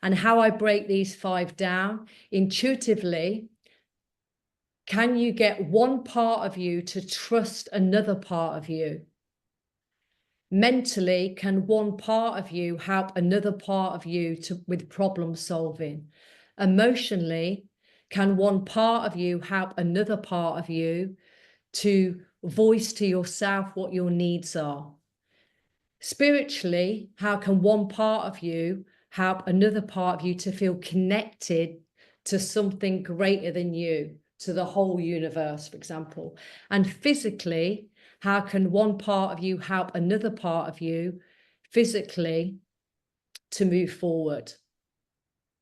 Speaker 2: And how I break these 5 down, intuitively, can you get one part of you to trust another part of you? Mentally, can one part of you help another part of you with problem solving? Emotionally, can one part of you help another part of you to voice to yourself what your needs are? Spiritually, how can one part of you help another part of you to feel connected to something greater than you, to the whole universe, for example? And physically, how can one part of you help another part of you physically to move forward?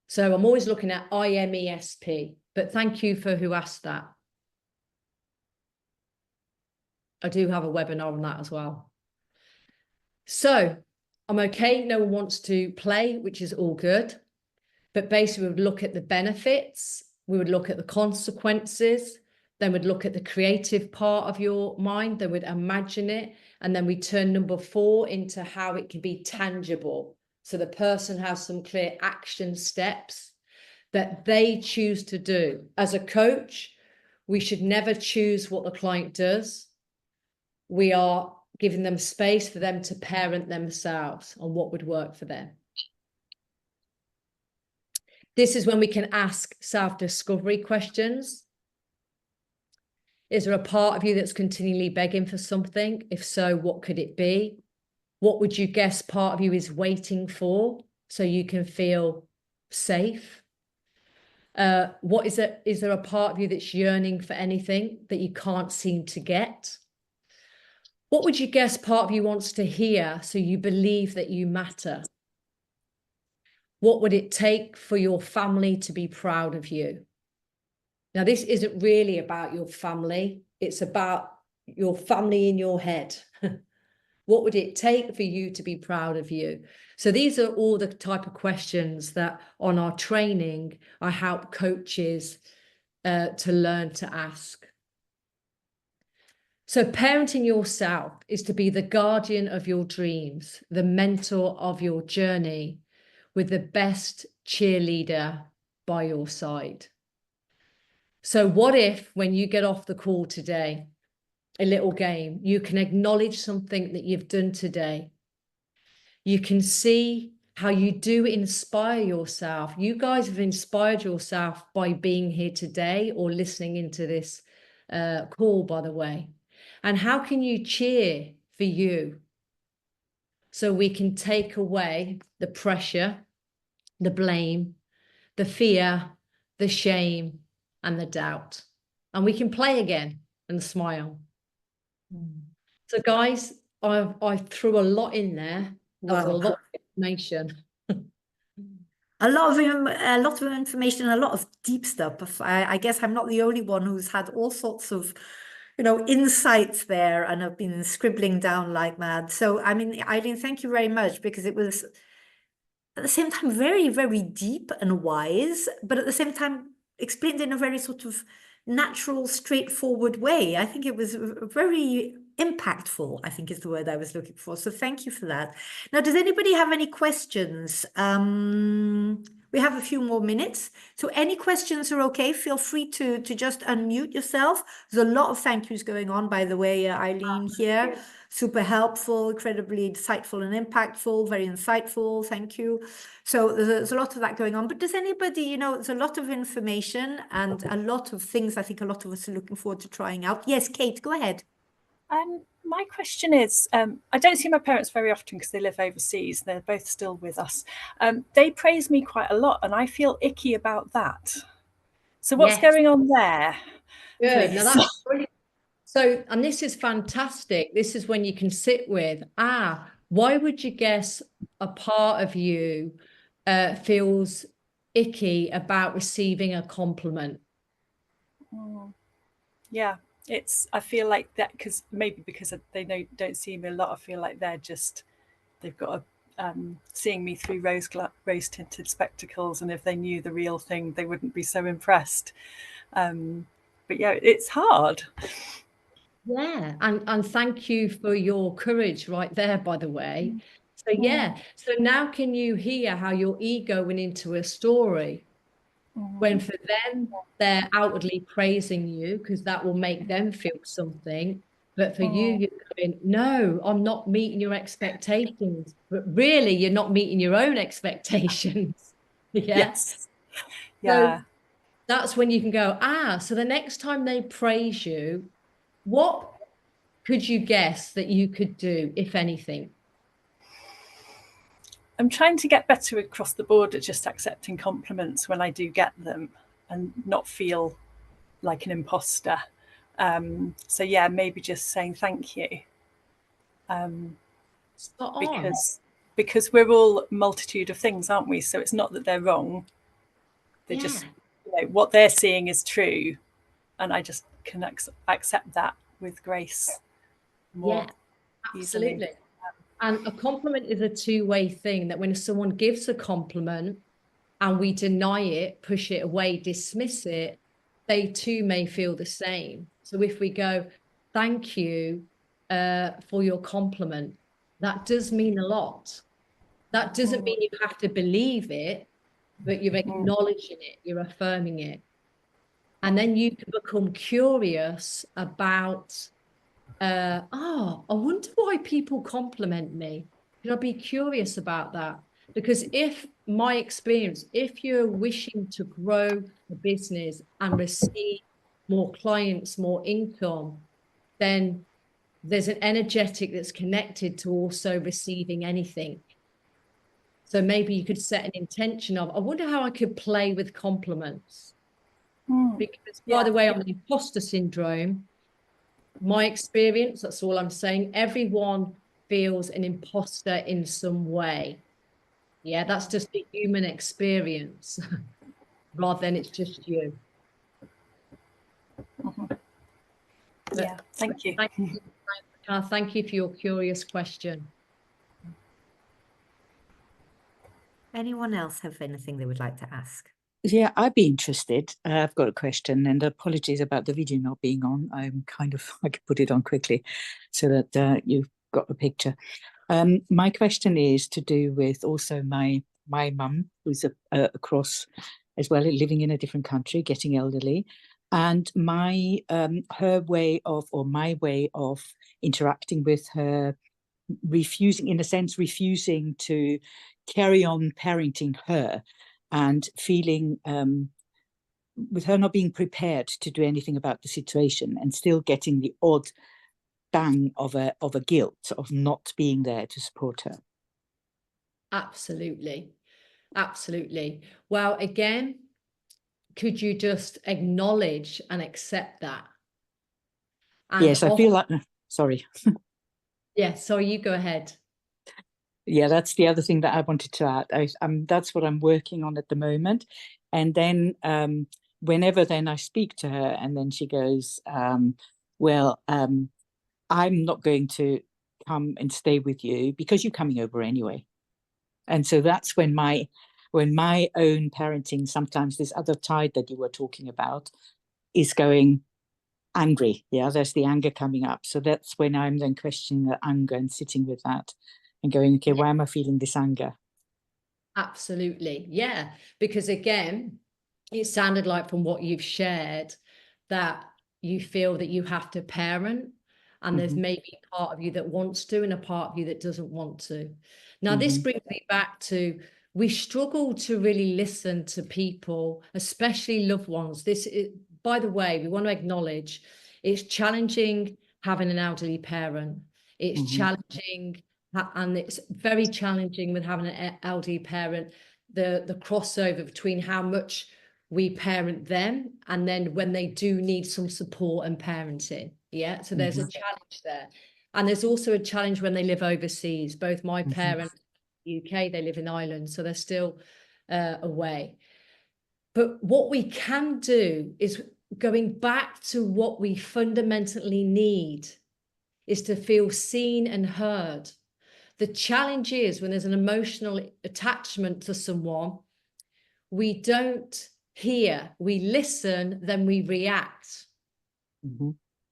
Speaker 2: So I'm always looking at IMESP, but thank you for who asked that. I do have a webinar on that as well. So I'm okay. No one wants to play, which is all good. But basically, we would look at the benefits. We would look at the consequences. Then we'd look at the creative part of your mind. Then we'd imagine it. And then we turn number 4 into how it can be tangible. So the person has some clear action steps that they choose to do. As a coach, we should never choose what the client does. We are giving them space for them to parent themselves on what would work for them. This is when we can ask self-discovery questions. Is there a part of you that's continually begging for something? If so, what could it be? What would you guess part of you is waiting for so you can feel safe? What is it? Is there a part of you that's yearning for anything that you can't seem to get? What would you guess part of you wants to hear so you believe that you matter? What would it take for your family to be proud of you? Now, this isn't really about your family. It's about your family in your head. What would it take for you to be proud of you? So these are all the type of questions that on our training, I help coaches to learn to ask. So parenting yourself is to be the guardian of your dreams, the mentor of your journey, with the best cheerleader by your side. So what if, when you get off the call today, a little game, you can acknowledge something that you've done today. You can see how you do inspire yourself. You guys have inspired yourself by being here today or listening into this call, by the way. And how can you cheer for you so we can take away the pressure, the blame, the fear, the shame, and the doubt. And we can play again and smile. So guys, I threw a lot in there. That was a lot of information.
Speaker 1: A lot of information, a lot of deep stuff. I guess I'm not the only one who's had all sorts of, insights there, and I've been scribbling down like mad. So, I mean, Eileen, thank you very much, because it was at the same time very, very deep and wise, but at the same time explained in a very sort of natural, straightforward way. I think it was very impactful, I think is the word I was looking for. So thank you for that. Now, does anybody have any questions? We have a few more minutes. So any questions are okay. Feel free to just unmute yourself. There's a lot of thank yous going on, by the way, Eileen, here. Super helpful, incredibly insightful and impactful, very insightful. Thank you. So there's a lot of that going on. But does anybody, there's a lot of information and a lot of things I think a lot of us are looking forward to trying out. Yes, Kate, go ahead.
Speaker 4: My question is, I don't see my parents very often because they live overseas. They're both still with us. They praise me quite a lot, and I feel icky about that. So what's going on there?
Speaker 2: Good. Now that's brilliant. So, and this is fantastic. This is when you can sit with, why would you guess a part of you feels icky about receiving a compliment?
Speaker 4: Yeah. I feel like that because they don't see me a lot. I feel like they've got seeing me through rose tinted spectacles, and if they knew the real thing, they wouldn't be so impressed. But yeah, it's hard.
Speaker 2: Yeah, and thank you for your courage right there, by the way. So yeah, so now can you hear how your ego went into a story? When for them, they're outwardly praising you because that will make them feel something. But for you, you're going, no, I'm not meeting your expectations. But really, you're not meeting your own expectations.
Speaker 4: Yes. Yeah.
Speaker 2: So that's when you can go, so the next time they praise you, what could you guess that you could do, if anything?
Speaker 4: I'm trying to get better across the board at just accepting compliments when I do get them and not feel like an imposter. So yeah, maybe just saying thank you.
Speaker 2: Spot on.
Speaker 4: Because we're all a multitude of things, aren't we? So it's not that they're wrong. They're just, what they're seeing is true. And I just can accept that with grace more
Speaker 2: absolutely.
Speaker 4: easily.
Speaker 2: And a compliment is a two-way thing, that when someone gives a compliment and we deny it, push it away, dismiss it, they too may feel the same. So if we go, thank you for your compliment, that does mean a lot. That doesn't mean you have to believe it, but you're acknowledging it, you're affirming it. And then you can become curious about, I wonder why people compliment me. Should I be curious about that? Because if my experience, if you're wishing to grow a business and receive more clients, more income, then there's an energetic that's connected to also receiving anything. So maybe you could set an intention of, I wonder how I could play with compliments. Because by the way, on the imposter syndrome, my experience, that's all I'm saying, everyone feels an imposter in some way. Yeah, that's just the human experience rather than it's just you.
Speaker 4: Yeah, thank you.
Speaker 2: Thank you for your curious question.
Speaker 1: Anyone else have anything they would like to ask?
Speaker 5: Yeah, I'd be interested. I've got a question, and apologies about the video not being on. I could put it on quickly so that you've got a picture. My question is to do with also my mum, who's across as well, living in a different country, getting elderly, and my way of interacting with her, refusing to carry on parenting her, and feeling with her not being prepared to do anything about the situation, and still getting the odd bang of a guilt of not being there to support her.
Speaker 2: Absolutely. Well, again, could you just acknowledge and accept that? And
Speaker 5: yes, I feel like, sorry.
Speaker 2: Yeah, sorry, you go ahead.
Speaker 5: Yeah, that's the other thing that I wanted to add. That's what I'm working on at the moment. And then whenever then I speak to her, and then she goes, I'm not going to come and stay with you because you're coming over anyway. And so that's when my own parenting, sometimes this other tide that you were talking about, is going angry. Yeah, there's the anger coming up. So that's when I'm then questioning the anger and sitting with that and going, okay, why am I feeling this anger?
Speaker 2: Absolutely. Yeah. Because again, it sounded like from what you've shared that you feel that you have to parent, and there's maybe a part of you that wants to and a part of you that doesn't want to. Now, this brings me back to, we struggle to really listen to people, especially loved ones. This is, by the way, we want to acknowledge it's challenging having an elderly parent. It's challenging, and it's very challenging with having an elderly parent, the crossover between how much we parent them and then when they do need some support and parenting. Yeah, so there's a challenge there. And there's also a challenge when they live overseas. Both my parents in the UK, they live in Ireland, so they're still away. But what we can do is, going back to what we fundamentally need, is to feel seen and heard. The challenge is when there's an emotional attachment to someone, we don't hear, we listen, then we react.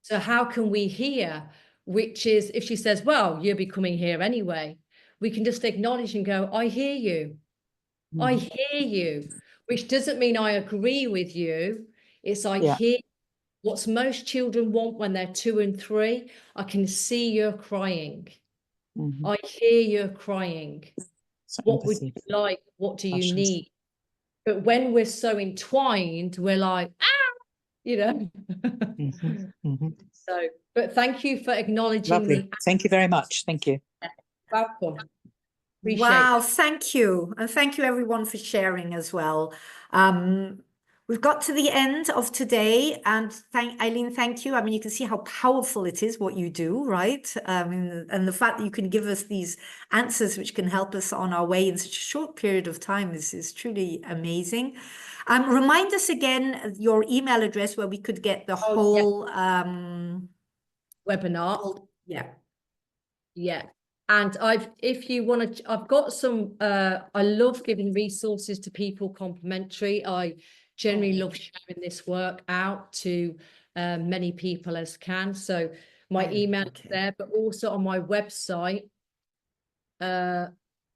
Speaker 2: So how can we hear? Which is, if she says, well, you'll be coming here anyway, we can just acknowledge and go, I hear you. I hear you, which doesn't mean I agree with you. It's I hear. What's most children want when they're 2 and 3, I can see you're crying. I hear you're crying. What would you like? What do you need? But when we're so entwined, we're like, you know. So, but thank you for acknowledging.
Speaker 5: Lovely. Thank you very much. Thank you.
Speaker 2: Welcome. Appreciate
Speaker 1: Wow,
Speaker 2: it.
Speaker 1: thank you. And thank you everyone for sharing as well. We've got to the end of today, and Eileen, thank you. I mean, you can see how powerful it is what you do, right? And the fact that you can give us these answers which can help us on our way in such a short period of time is truly amazing. Remind us again your email address where we could get the whole
Speaker 2: Webinar.
Speaker 1: yeah.
Speaker 2: Yeah. And if you want to, I've got some, I love giving resources to people complimentary. I generally love sharing this work out to many people as can. So my email is there, but also on my website,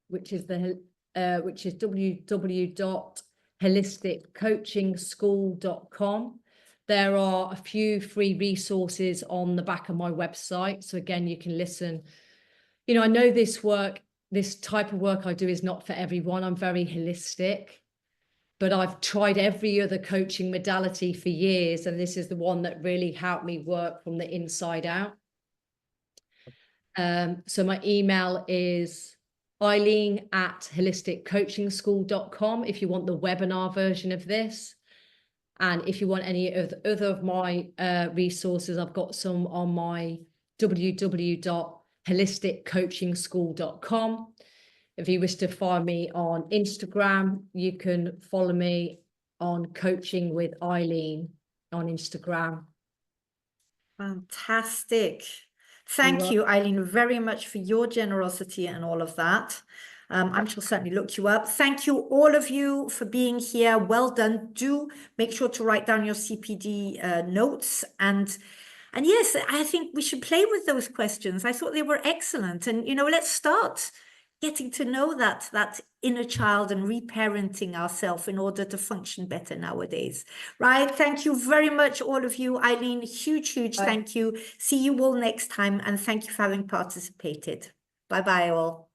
Speaker 2: which is www.holisticcoachingschool.com. There are a few free resources on the back of my website. So again, you can listen. You know, I know this type of work I do is not for everyone. I'm very holistic, but I've tried every other coaching modality for years, and this is the one that really helped me work from the inside out. So my email is Eileen@holisticcoachingschool.com if you want the webinar version of this. And if you want any of the other of my resources, I've got some on my www.holisticcoachingschool.com. If you wish to find me on Instagram, you can follow me on Coaching with Eileen on Instagram.
Speaker 1: Fantastic. Thank you, Eileen, very much for your generosity and all of that. I shall certainly look you up. Thank you, all of you, for being here. Well done. Do make sure to write down your CPD notes. And yes, I think we should play with those questions. I thought they were excellent. And, you know, let's start getting to know that inner child and reparenting ourselves in order to function better nowadays. Right? Thank you very much, all of you. Eileen, huge thank you. See you all next time. And thank you for having participated. Bye-bye, all.